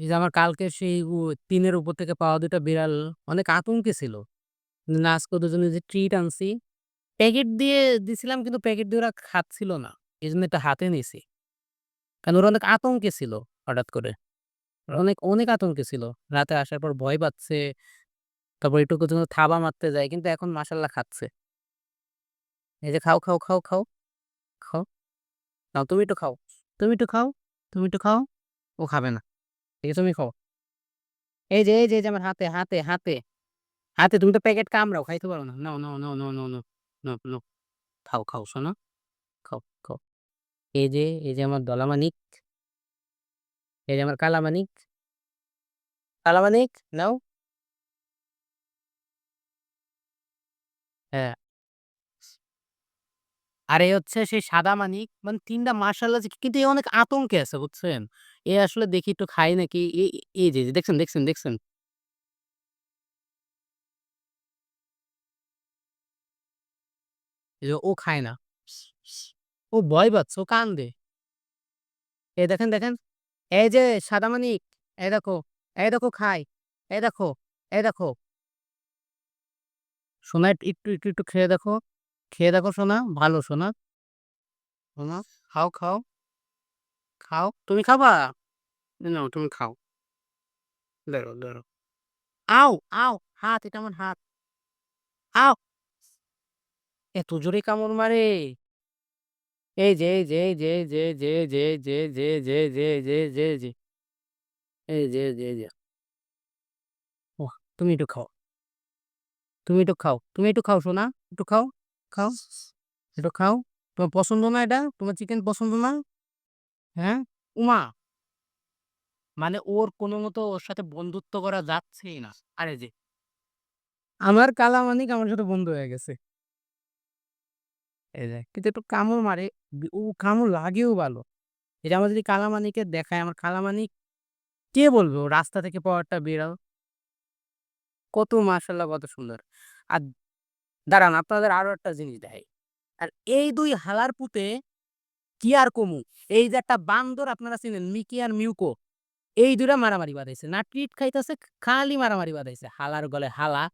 এই যে আমার কালকে সেই টিনের উপর থেকে পাওয়া ২ টা বিড়াল অনেক আতঙ্কে ছিল। না আজকে ওদের জন্য যে ট্রিট আনছি, প্যাকেট দিয়ে দিছিলাম কিন্তু প্যাকেট দিয়ে ওরা খাচ্ছিল না। এজন্য এটা হাতে নিছি। কারণ ওরা অনেক আতঙ্কে ছিল হঠাৎ করে। ওরা অনেক আতঙ্কে ছিল। রাতে আসার পর ভয় পাচ্ছে। তারপর একটু জন্য থাবা মারতে যায়। কিন্তু এখন মাশাআল্লাহ খাচ্ছে। এই যে খাও, খাও, খাও, খাও, খাও। নাও তুমি একটু খাও। তুমি একটু খাও, তুমি একটু খাও। ও খাবে না। ঠিক আছে তুমি খাও। এই যে আমার হাতে তুমি তো প্যাকেট কামড়াও, খাইতে পারো না। নাও, নাও, নাও, নাও, নাও, নাও, নাও, নাও। খাও, খাও সোনা। খাও, খাও। এই যে আমার দলামানিক, এই যে আমার কালামানিক, কালামানিক নাও। হ্যাঁ, আর এই হচ্ছে সেই সাদা মানিক। মানে ৩ টা মাশাআল্লাহ যে কিন্তু এ অনেক আতঙ্কে আছে বুঝছেন? এ আসলে দেখি একটু খায় নাকি। এই যে দেখছেন, দেখছেন, দেখছেন? এই যে ও খায় না। ও ভয় পাচ্ছে, ও কান্দে। এই দেখেন, দেখেন। এই যে সাদা মানিক, এই দেখো, এই দেখো খায়। এই দেখো, এই দেখো। সোনা একটু খেয়ে দেখো। খেয়ে দেখো সোনা, ভালো সোনা। সোনা খাও, খাও, খাও। তুমি খাবা? নাও তুমি খাও। দাঁড়াও, দাঁড়াও। আউ, আউ! হাত, এটা আমার হাত। আউ! এত জোরে কামড় মারে। এই যে, এই যে, এই যে, এই যে, এই যে, এই যে, এই যে, এই যে, এই যে, এই যে, এই যে, এই যে, এই যে, এই যে, এই যে। ওহ! তুমি একটু খাও। তুমি একটু খাও। তুমি একটু খাও সোনা। একটু খাও। খাও। একটু খাও। তোমার পছন্দ না এটা? তোমার চিকেন পছন্দ না? হ্যাঁ? ওমা! মানে ওর কোনমতে ওর সাথে বন্ধুত্ব করা যাচ্ছেই না। আর এই যে আমার কালামানিক আমার সাথে বন্ধু হয়ে গেছে। এই যে কিন্তু একটু কামড় মারে। ও কামড় লাগেও ভালো। এই যে আমার যদি কালামানিকের দেখায়, আমার কালামানিক কে বলবে ও রাস্তা থেকে পাওয়া একটা বিড়াল। কত মাশাআল্লাহ কত সুন্দর। আর দাঁড়ান আপনাদের আরো একটা জিনিস দেখাই। আর এই ২ হালার পুঁতে কি আর কমু? এই যে একটা বান্দর আপনারা চিনেন মিকি আর মিউকো। এই ২ টা মারামারি বাধাইছে। না ট্রিট খাইতেছে, খালি মারামারি বাধাইছে। হালার গলে হালা।